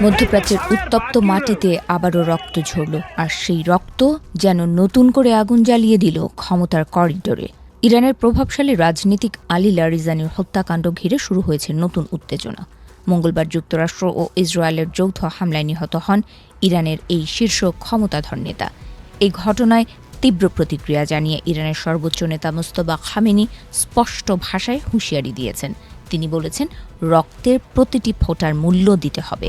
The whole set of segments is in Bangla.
মধ্যপ্রাচ্যের উত্তপ্ত মাটিতে আবারও রক্ত ঝরল, আর সেই রক্ত যেন নতুন করে আগুন জ্বালিয়ে দিল ক্ষমতার করিডোরে। ইরানের প্রভাবশালী রাজনীতিক আলী লারিজানির হত্যাকাণ্ড ঘিরে শুরু হয়েছে নতুন উত্তেজনা। মঙ্গলবার যুক্তরাষ্ট্র ও ইসরায়েলের যৌথ হামলায় নিহত হন ইরানের এই শীর্ষ ক্ষমতাধর নেতা। এই ঘটনায় তীব্র প্রতিক্রিয়া জানিয়ে ইরানের সর্বোচ্চ নেতা মোস্তফা খামেনি স্পষ্ট ভাষায় হুঁশিয়ারি দিয়েছেন। তিনি বলেছেন, রক্তের প্রতিটি ফোঁটার মূল্য দিতে হবে।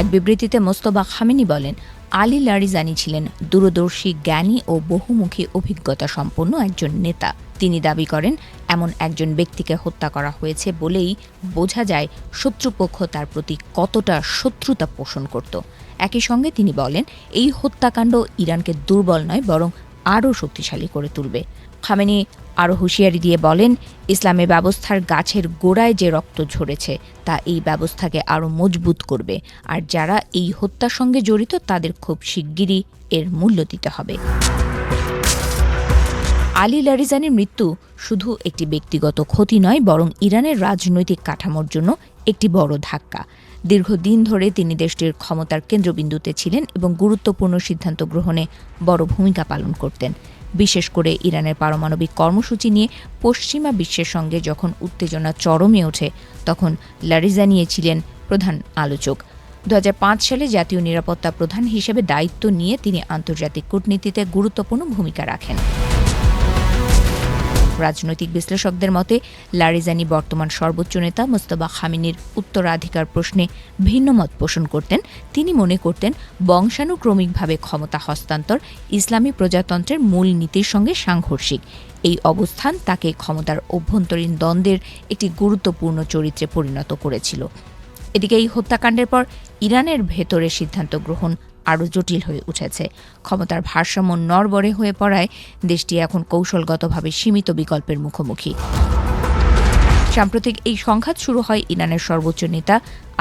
এক বিবৃতিতে মোস্তফা খামেনি বলেন, আলী লারিজানি ছিলেন দূরদর্শী, জ্ঞানী ও বহুমুখী অভিজ্ঞতা সম্পন্ন একজন নেতা। তিনি দাবি করেন, এমন একজন ব্যক্তিকে হত্যা করা হয়েছে বলেই বোঝা যায় শত্রুপক্ষ তার প্রতি কতটা শত্রুতা পোষণ করত। একই সঙ্গে তিনি বলেন, এই হত্যাকাণ্ড ইরানকে দুর্বল নয়, বরং আরও শক্তিশালী করে তুলবে। খামেনি আরও হুঁশিয়ারি দিয়ে বলেন, ইসলামী ব্যবস্থার গাছের গোড়ায় যে রক্ত ঝরেছে তা এই ব্যবস্থাকে আরও মজবুত করবে, আর যারা এই হত্যার সঙ্গে জড়িত তাদের খুব শিগগিরই এর মূল্য দিতে হবে। আলী লারিজানির মৃত্যু শুধু একটি ব্যক্তিগত ক্ষতি নয়, বরং ইরানের রাজনৈতিক কাঠামোর জন্য একটি বড় ধাক্কা। দীর্ঘদিন ধরে তিনি দেশটির ক্ষমতার কেন্দ্রবিন্দুতে ছিলেন এবং গুরুত্বপূর্ণ সিদ্ধান্ত গ্রহণে বড় ভূমিকা পালন করতেন। বিশেষ করে ইরানের পারমাণবিক কর্মসূচি নিয়ে পশ্চিমা বিশ্বের সঙ্গে যখন উত্তেজনা চরমে ওঠে, তখন লারিজানি ছিলেন প্রধান আলোচক। 2005 সালে জাতীয় নিরাপত্তা প্রধান হিসেবে দায়িত্ব নিয়ে তিনি আন্তর্জাতিক কূটনীতিতে গুরুত্বপূর্ণ ভূমিকা রাখেন। রাজনৈতিক বিশ্লেষকদের মতে, লারিজানি বর্তমান সর্বোচ্চ নেতা মোস্তফা খামেনির উত্তরাধিকার প্রশ্নে ভিন্ন মত পোষণ করতেন। তিনি মনে করতেন, বংশানুক্রমিকভাবে ক্ষমতা হস্তান্তর ইসলামী প্রজাতন্ত্রের মূল নীতির সঙ্গে সাংঘর্ষিক। এই অবস্থান তাকে ক্ষমতার অভ্যন্তরীণ দ্বন্দ্বের একটি গুরুত্বপূর্ণ চরিত্রে পরিণত করেছিল। এদিকে এই হত্যাকাণ্ডের পর ইরানের ভেতরে সিদ্ধান্ত গ্রহণ আরও জটিল হয়ে উঠেছে। ক্ষমতার ভারসাম্য নড়বড়ে হয়ে পড়ায় দেশটি এখন কৌশলগতভাবে সীমিত বিকল্পের মুখোমুখি। সাম্প্রতিক এই সংঘাত শুরু হয় ইরানের সর্বোচ্চ নেতা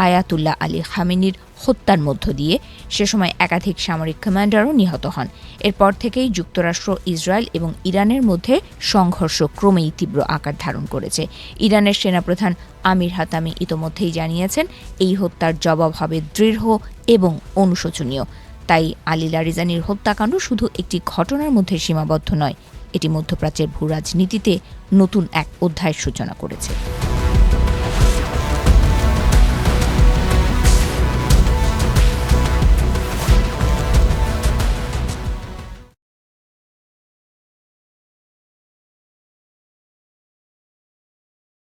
আয়াতুল্লাহ আলী খামেনির হত্যার মধ্য দিয়ে। সে সময় একাধিক সামরিক কমান্ডারও নিহত হন। এরপর থেকেই যুক্তরাষ্ট্র, ইসরায়েল এবং ইরানের মধ্যে সংঘর্ষ ক্রমেই তীব্র আকার ধারণ করেছে। ইরানের সেনাপ্রধান আমির হাতামি ইতোমধ্যেই জানিয়েছেন, এই হত্যার জবাব হবে দৃঢ় এবং অনুশোচনীয়। তাই আলী লারিজানির হত্যাকাণ্ড শুধু একটি ঘটনার মধ্যে সীমাবদ্ধ নয়, এটি মধ্যপ্রাচ্যের ভূরাজনীতিতে নতুন এক অধ্যায়ের সূচনা করেছে।